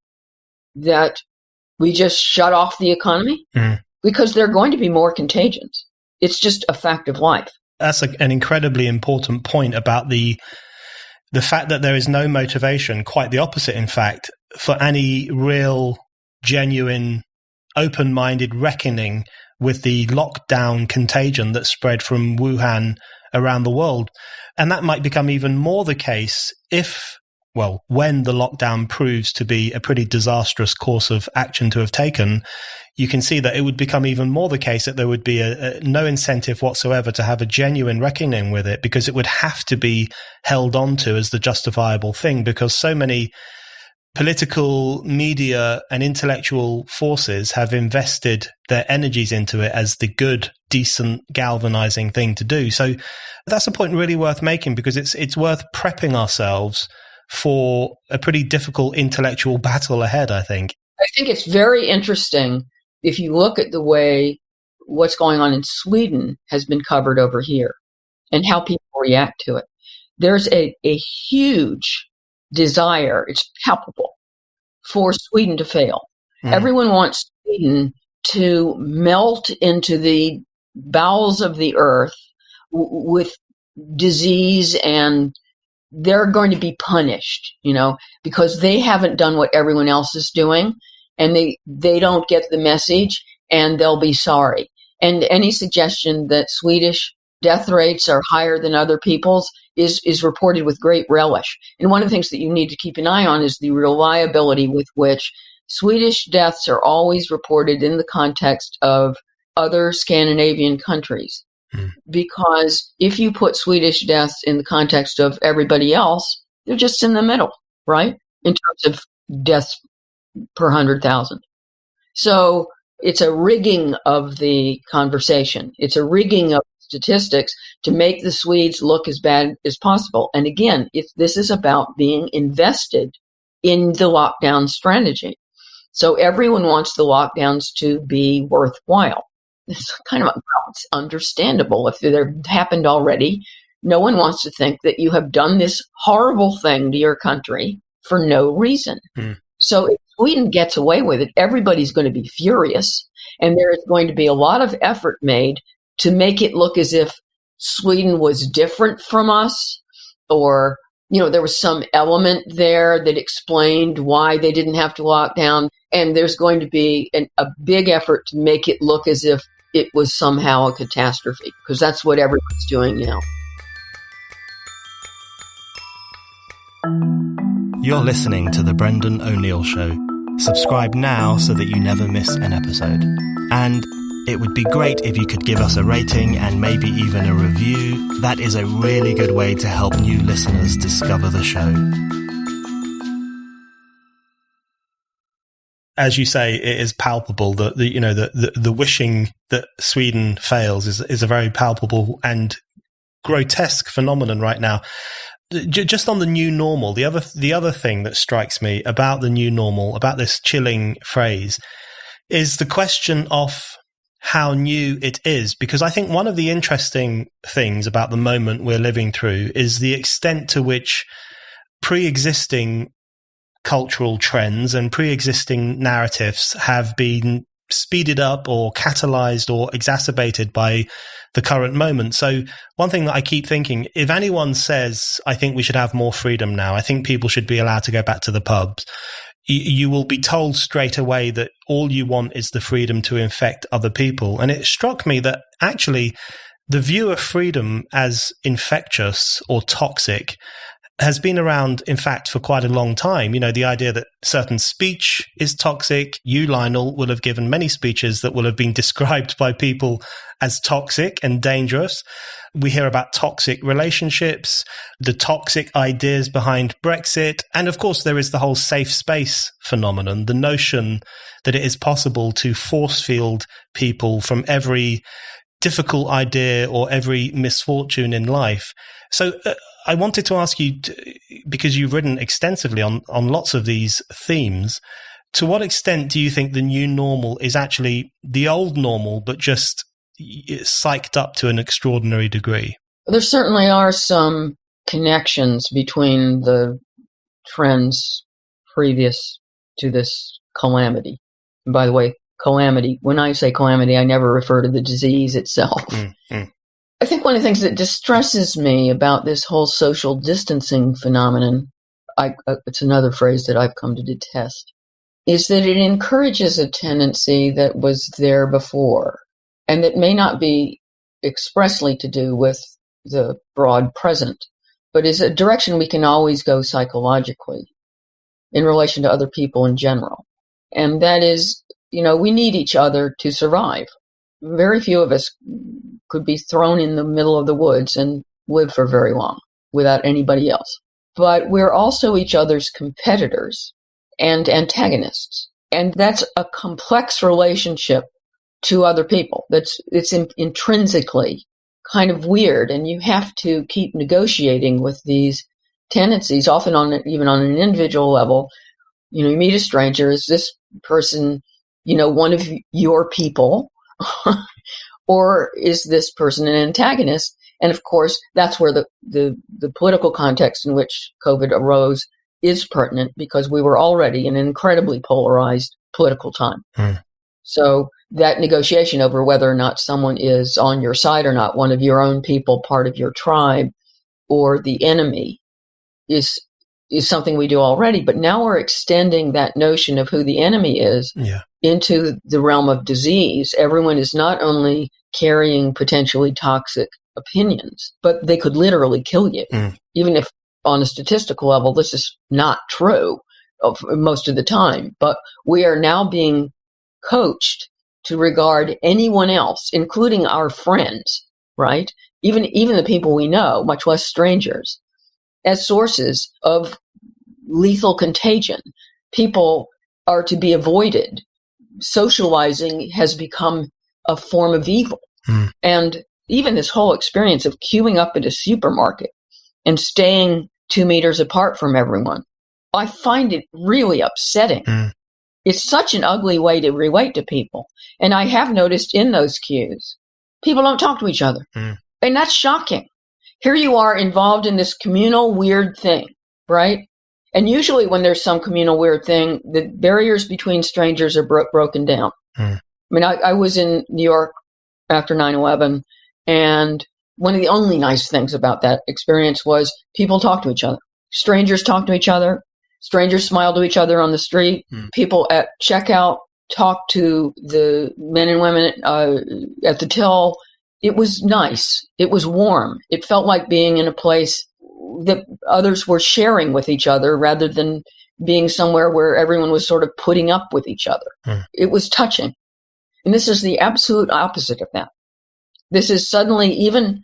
That we just shut off the economy? Because there are going to be more contagions. It's just a fact of life. That's an incredibly important point about the fact that there is no motivation, quite the opposite, in fact, for any real, genuine, open-minded reckoning with the lockdown contagion that spread from Wuhan around the world. And that might become even more the case when the lockdown proves to be a pretty disastrous course of action to have taken. You can see that it would become even more the case that there would be no incentive whatsoever to have a genuine reckoning with it, because it would have to be held on to as the justifiable thing, because so many political, media, and intellectual forces have invested their energies into it as the good, decent, galvanizing thing to do. So that's a point really worth making, because it's worth prepping ourselves for a pretty difficult intellectual battle ahead, I think. I think it's very interesting if you look at the way what's going on in Sweden has been covered over here and how people react to it. There's a huge desire, it's palpable, for Sweden to fail. Everyone wants Sweden to melt into the bowels of the earth with disease, and they're going to be punished, because they haven't done what everyone else is doing, and they don't get the message, and they'll be sorry. And any suggestion that Swedish death rates are higher than other people's is reported with great relish. And one of the things that you need to keep an eye on is the reliability with which Swedish deaths are always reported in the context of other Scandinavian countries. because if you put Swedish deaths in the context of everybody else, they're just in the middle, right? In terms of deaths per 100,000. So it's a rigging of the conversation. It's a rigging of statistics to make the Swedes look as bad as possible. And again, this is about being invested in the lockdown strategy. So everyone wants the lockdowns to be worthwhile. It's kind of it's understandable if they've happened already. No one wants to think that you have done this horrible thing to your country for no reason. So if Sweden gets away with it, everybody's going to be furious. And there is going to be a lot of effort made to make it look as if Sweden was different from us, or, there was some element there that explained why they didn't have to lock down. And there's going to be a big effort to make it look as if it was somehow a catastrophe, because that's what everyone's doing now. You're listening to The Brendan O'Neill Show. Subscribe now so that you never miss an episode. And it would be great if you could give us a rating and maybe even a review. That is a really good way to help new listeners discover the show. As you say, it is palpable that the wishing that Sweden fails is a very palpable and grotesque phenomenon right now. Just on the new normal, the other thing that strikes me about the new normal, about this chilling phrase, is the question of how new it is. Because I think one of the interesting things about the moment we're living through is the extent to which pre-existing cultural trends and pre-existing narratives have been speeded up or catalyzed or exacerbated by the current moment. So one thing that I keep thinking, if anyone says, I think we should have more freedom now, I think people should be allowed to go back to the pubs, you will be told straight away that all you want is the freedom to infect other people. And it struck me that actually the view of freedom as infectious or toxic has been around, in fact, for quite a long time. The idea that certain speech is toxic. You, Lionel, will have given many speeches that will have been described by people as toxic and dangerous. We hear about toxic relationships, the toxic ideas behind Brexit. And of course, there is the whole safe space phenomenon, the notion that it is possible to force field people from every difficult idea or every misfortune in life. So I wanted to ask you, because you've written extensively on lots of these themes, to what extent do you think the new normal is actually the old normal, but just psyched up to an extraordinary degree? There certainly are some connections between the trends previous to this calamity. And by the way, calamity, when I say calamity, I never refer to the disease itself. I think one of the things that distresses me about this whole social distancing phenomenon, it's another phrase that I've come to detest, is that it encourages a tendency that was there before, and that may not be expressly to do with the broad present, but is a direction we can always go psychologically in relation to other people in general. And that is, we need each other to survive. Very few of us could be thrown in the middle of the woods and live for very long without anybody else. But we're also each other's competitors and antagonists. And that's a complex relationship to other people. It's intrinsically kind of weird. And you have to keep negotiating with these tendencies, often even on an individual level. You meet a stranger. Is this person, one of your people? Or is this person an antagonist? And of course, that's where the political context in which COVID arose is pertinent, because we were already in an incredibly polarized political time. So that negotiation over whether or not someone is on your side or not, one of your own people, part of your tribe, or the enemy, is something we do already. But now we're extending that notion of who the enemy is into the realm of disease. Everyone is not only carrying potentially toxic opinions, but they could literally kill you. Even if on a statistical level, this is not true most of the time. But we are now being coached to regard anyone else, including our friends, right? Even the people we know, much less strangers, as sources of lethal contagion. People are to be avoided. Socializing has become a form of evil. And even this whole experience of queuing up at a supermarket and staying 2 meters apart from everyone, I find it really upsetting. It's such an ugly way to relate to people. And I have noticed in those queues, people don't talk to each other. And that's shocking. Here you are involved in this communal weird thing, right? And usually when there's some communal weird thing, the barriers between strangers are broken down. I mean, I was in New York after 9/11, and one of the only nice things about that experience was people talk to each other. Strangers talk to each other. Strangers smile to each other on the street. People at checkout talk to the men and women at the till. It was nice. It was warm. It felt like being in a place that others were sharing with each other rather than being somewhere where everyone was sort of putting up with each other. It was touching. And this is the absolute opposite of that. This is suddenly, even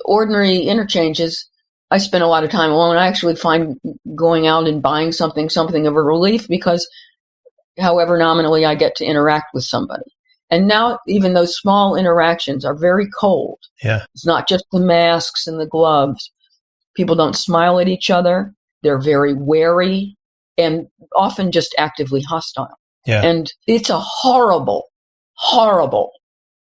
ordinary interchanges, I spend a lot of time alone. I actually find going out and buying something of a relief because however nominally I get to interact with somebody. And now even those small interactions are very cold. Yeah. It's not just the masks and the gloves. People don't smile at each other. They're very wary and often just actively hostile. Yeah. And it's a horrible, horrible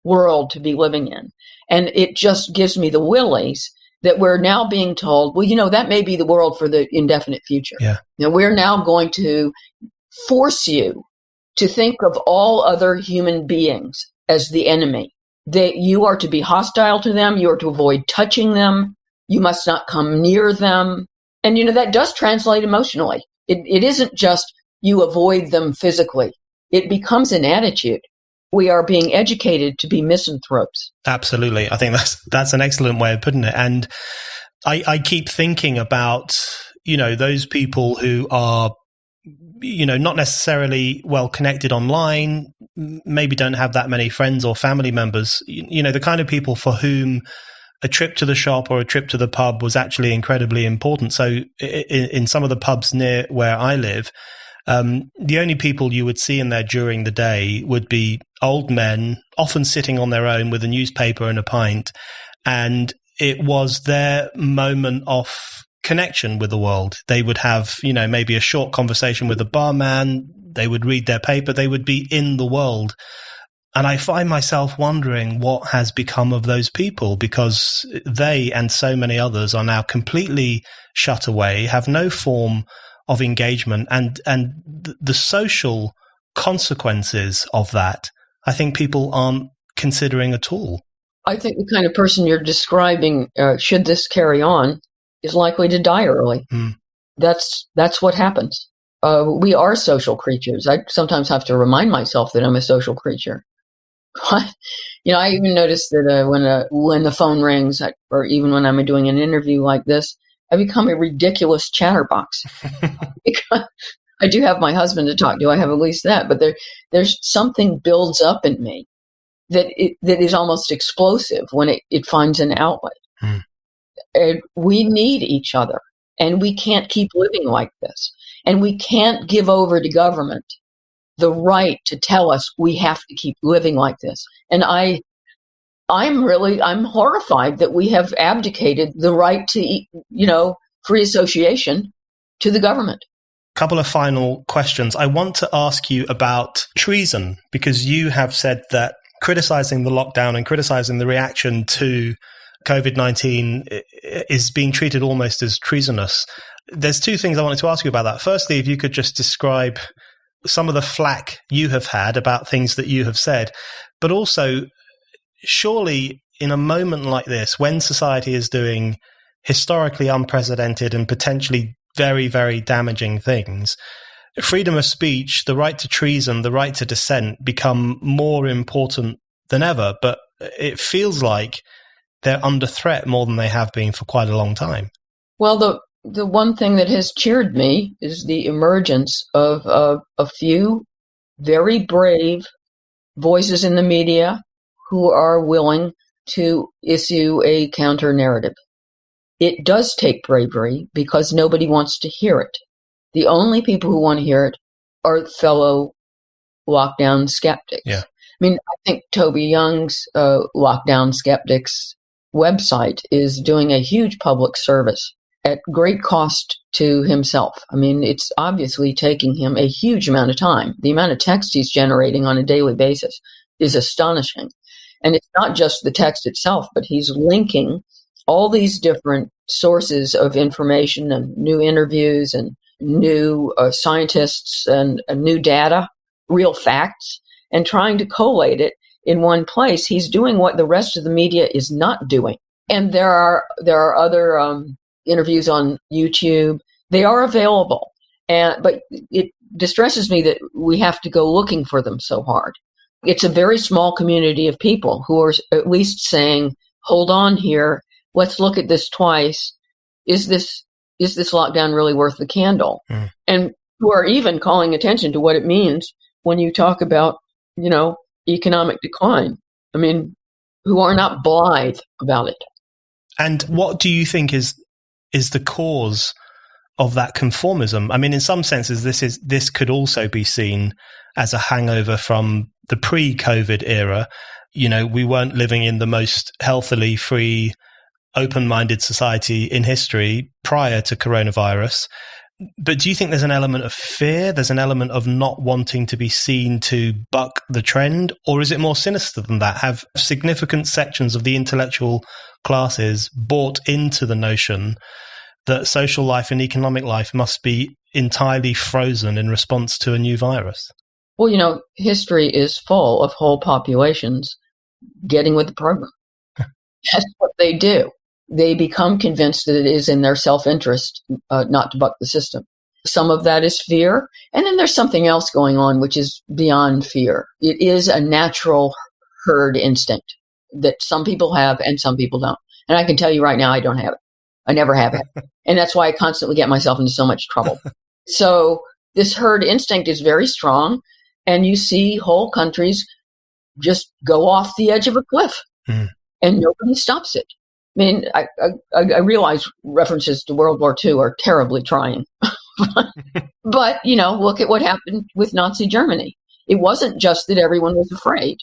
world to be living in. And it just gives me the willies that we're now being told, well, that may be the world for the indefinite future. Yeah. We're now going to force you to think of all other human beings as the enemy. That you are to be hostile to them. You are to avoid touching them. You must not come near them. And, that does translate emotionally. It isn't just you avoid them physically. It becomes an attitude. We are being educated to be misanthropes. Absolutely. I think that's an excellent way of putting it. And I keep thinking about, those people who are, not necessarily well connected online, maybe don't have that many friends or family members, the kind of people for whom a trip to the shop or a trip to the pub was actually incredibly important. So in some of the pubs near where I live, the only people you would see in there during the day would be old men, often sitting on their own with a newspaper and a pint. And it was their moment of connection with the world. They would have, maybe a short conversation with the barman. They would read their paper. They would be in the world. And I find myself wondering what has become of those people, because they and so many others are now completely shut away, have no form of engagement, and the social consequences of that, I think people aren't considering at all. I think the kind of person you're describing, should this carry on, is likely to die early. That's what happens. We are social creatures. I sometimes have to remind myself that I'm a social creature. I even notice that when the phone rings, or even when I'm doing an interview like this, I become a ridiculous chatterbox. Because I do have my husband to talk to. I have at least that, but there's something builds up in me that is almost explosive when it finds an outlet. And we need each other, and we can't keep living like this, and we can't give over to government the right to tell us we have to keep living like this. And I'm horrified that we have abdicated the right to, free association to the government. Couple of final questions. I want to ask you about treason, because you have said that criticizing the lockdown and criticizing the reaction to COVID-19 is being treated almost as treasonous. There's two things I wanted to ask you about that. Firstly, if you could just describe some of the flack you have had about things that you have said, but also, surely in a moment like this, when society is doing historically unprecedented and potentially very, very damaging things, freedom of speech, the right to treason, the right to dissent become more important than ever. But it feels like they're under threat more than they have been for quite a long time. Well, the one thing that has cheered me is the emergence of a few very brave voices in the media who are willing to issue a counter narrative. It does take bravery because nobody wants to hear it. The only people who want to hear it are fellow lockdown skeptics. Yeah. I mean, I think Toby Young's Lockdown Skeptics website is doing a huge public service at great cost to himself. I mean, it's obviously taking him a huge amount of time. The amount of text he's generating on a daily basis is astonishing. And it's not just the text itself, but he's linking all these different sources of information and new interviews and new scientists and new data, real facts, and trying to collate it in one place. He's doing what the rest of the media is not doing. And there are other interviews on YouTube. They are available, but it distresses me that we have to go looking for them so hard. It's a very small community of people who are at least saying, hold on here, let's look at this twice. Is this lockdown really worth the candle? Mm. And who are even calling attention to what it means when you talk about, economic decline. I mean, who are not blithe about it. And what do you think is the cause of that conformism? I mean, in some senses, this could also be seen as a hangover from the pre-COVID era. We weren't living in the most healthily free, open-minded society in history prior to coronavirus. But do you think there's an element of fear? There's an element of not wanting to be seen to buck the trend? Or is it more sinister than that? Have significant sections of the intellectual classes bought into the notion that social life and economic life must be entirely frozen in response to a new virus? Well, history is full of whole populations getting with the program. That's what they do. They become convinced that it is in their self-interest not to buck the system. Some of that is fear. And then there's something else going on, which is beyond fear. It is a natural herd instinct that some people have and some people don't. And I can tell you right now, I don't have it. I never have it. And that's why I constantly get myself into so much trouble. So this herd instinct is very strong. And you see whole countries just go off the edge of a cliff and nobody stops it. I mean, I realize references to World War II are terribly trying. But, look at what happened with Nazi Germany. It wasn't just that everyone was afraid.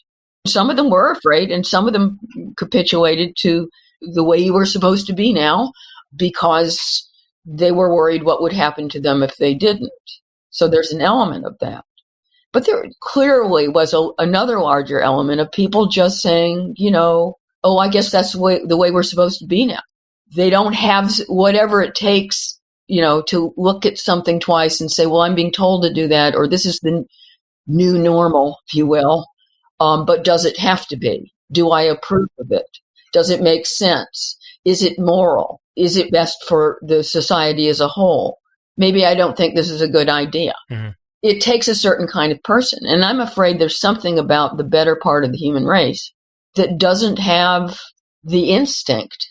Some of them were afraid and some of them capitulated to the way you were supposed to be now because they were worried what would happen to them if they didn't. So there's an element of that. But there clearly was another larger element of people just saying, I guess that's the way we're supposed to be now. They don't have whatever it takes, to look at something twice and say, well, I'm being told to do that, or this is the new normal, if you will. But does it have to be? Do I approve of it? Does it make sense? Is it moral? Is it best for the society as a whole? Maybe I don't think this is a good idea. Mm-hmm. It takes a certain kind of person. And I'm afraid there's something about the better part of the human race that doesn't have the instinct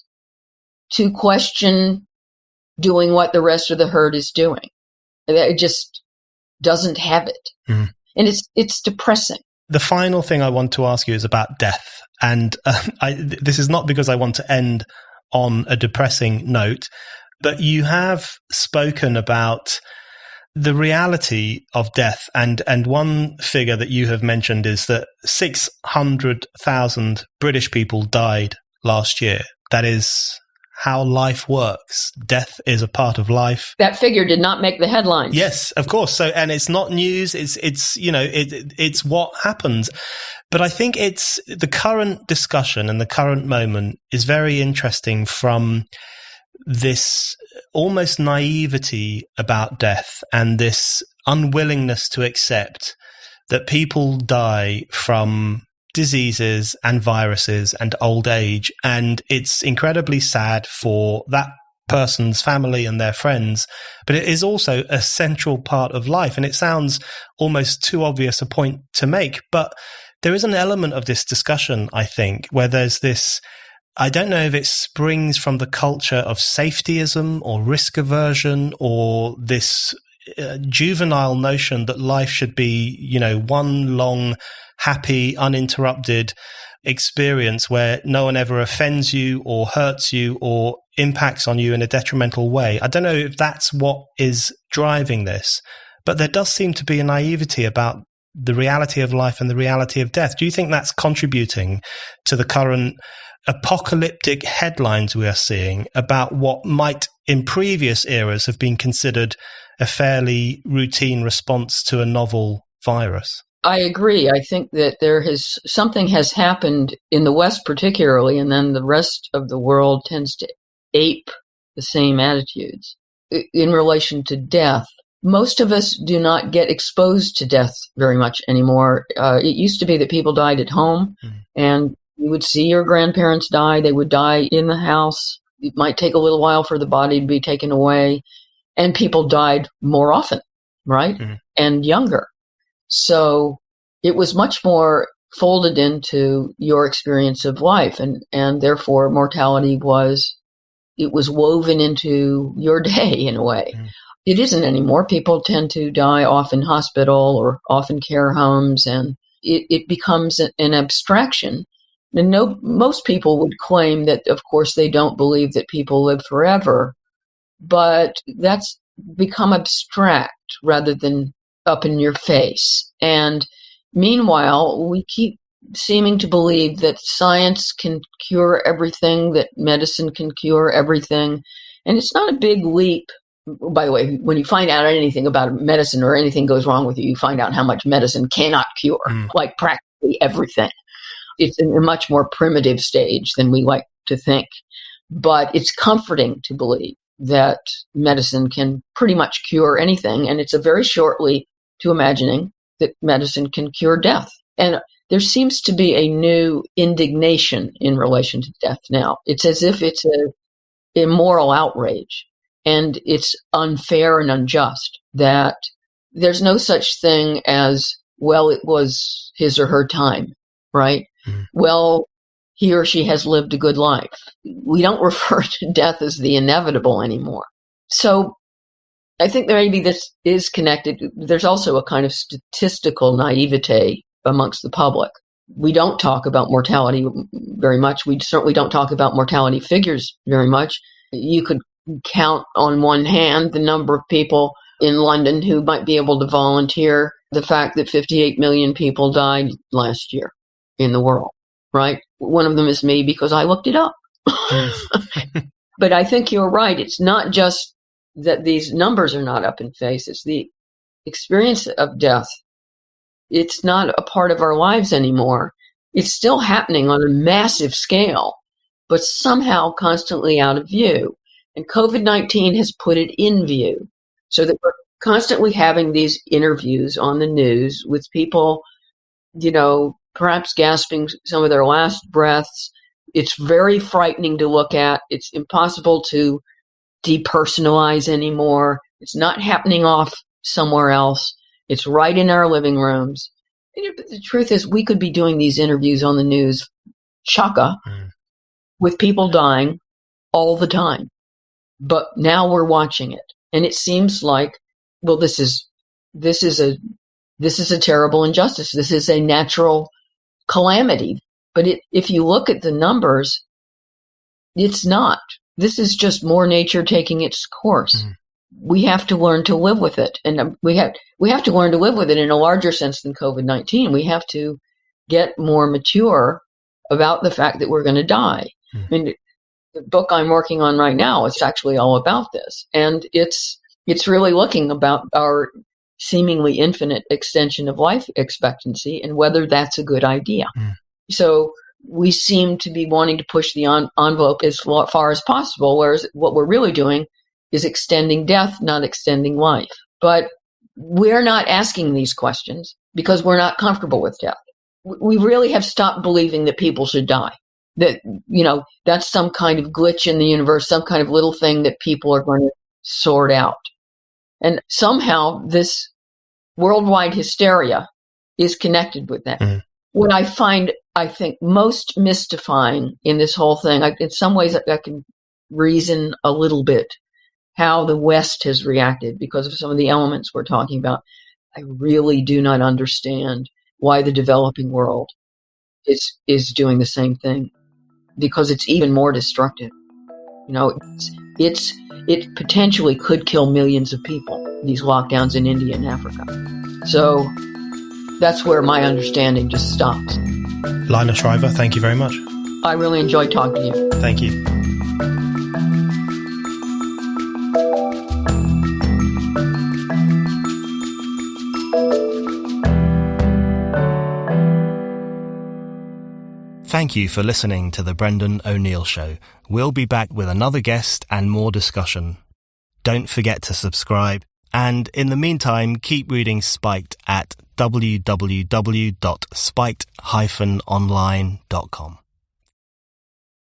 to question doing what the rest of the herd is doing. It just doesn't have it. Mm. And it's depressing. The final thing I want to ask you is about death. And this is not because I want to end on a depressing note, but you have spoken about the reality of death. And one figure that you have mentioned is that 600,000 British people died last year. That is how life works. Death is a part of life. That figure did not make the headlines. Yes, of course. So, and it's not news. It's what happens. But I think it's the current discussion and the current moment is very interesting from this almost naivety about death and this unwillingness to accept that people die from diseases and viruses and old age. And it's incredibly sad for that person's family and their friends, but it is also a central part of life. And it sounds almost too obvious a point to make, but there is an element of this discussion, I think, where there's this, I don't know if it springs from the culture of safetyism or risk aversion or this juvenile notion that life should be, one long, happy, uninterrupted experience where no one ever offends you or hurts you or impacts on you in a detrimental way. I don't know if that's what is driving this, but there does seem to be a naivety about the reality of life and the reality of death. Do you think that's contributing to the current apocalyptic headlines we are seeing about what might in previous eras have been considered a fairly routine response to a novel virus? I agree. I think that something has happened in the West particularly, and then the rest of the world tends to ape the same attitudes in relation to death. Most of us do not get exposed to death very much anymore. It used to be that people died at home, and you would see your grandparents die. They would die in the house. It might take a little while for the body to be taken away, and people died more often, right? And younger. So it was much more folded into your experience of life, and therefore mortality was woven into your day in a way. It isn't anymore. People tend to die off in hospital or off in care homes, and it becomes an abstraction. And most people would claim that, of course, they don't believe that people live forever, but that's become abstract rather than up in your face. And meanwhile, we keep seeming to believe that science can cure everything, that medicine can cure everything. And it's not a big leap. By the way, when you find out anything about medicine or anything goes wrong with you, you find out how much medicine cannot cure, like practically everything. It's in a much more primitive stage than we like to think. But it's comforting to believe that medicine can pretty much cure anything. And it's a very short leap to imagining that medicine can cure death. And there seems to be a new indignation in relation to death now. It's as if it's an immoral outrage, and it's unfair and unjust, that there's no such thing as, well, it was his or her time, right? Well, he or she has lived a good life. We don't refer to death as the inevitable anymore. So I think that maybe this is connected. There's also a kind of statistical naivete amongst the public. We don't talk about mortality very much. We certainly don't talk about mortality figures very much. You could count on one hand the number of people in London who might be able to volunteer the fact that 58 million people died last year in the world, right? One of them is me because I looked it up. But I think you're right. It's not just that these numbers are not up in face. It's the experience of death. It's not a part of our lives anymore. It's still happening on a massive scale, but somehow constantly out of view. And COVID-19 has put it in view, so that we're constantly having these interviews on the news with people, perhaps gasping some of their last breaths. It's very frightening to look at. It's impossible to depersonalize anymore. It's not happening off somewhere else. It's right in our living rooms. But the truth is, we could be doing these interviews on the news, with people dying all the time. But now we're watching it, and it seems like, well, this is a terrible injustice. This is a natural calamity. But if you look at the numbers, it's not. This is just more nature taking its course. We have to learn to live with it, and we have to learn to live with it in a larger sense than COVID-19. We have to get more mature about the fact that we're going to die. I mean, the book I'm working on right now is actually all about this, and it's really looking about our seemingly infinite extension of life expectancy and whether that's a good idea. So we seem to be wanting to push the envelope as far as possible, whereas what we're really doing is extending death, not extending life. But we're not asking these questions because we're not comfortable with death. We really have stopped believing that people should die. That, that's some kind of glitch in the universe, some kind of little thing that people are going to sort out. And somehow this worldwide hysteria is connected with that. What I find, I think, most mystifying in this whole thing, in some ways I can reason a little bit how the West has reacted because of some of the elements we're talking about. I really do not understand why the developing world is doing the same thing, because it's even more destructive. It potentially could kill millions of people, these lockdowns in India and Africa. So that's where my understanding just stops. Lionel Shriver, thank you very much. I really enjoyed talking to you. Thank you. Thank you for listening to The Brendan O'Neill Show. We'll be back with another guest and more discussion. Don't forget to subscribe, and in the meantime, keep reading Spiked at www.spiked-online.com.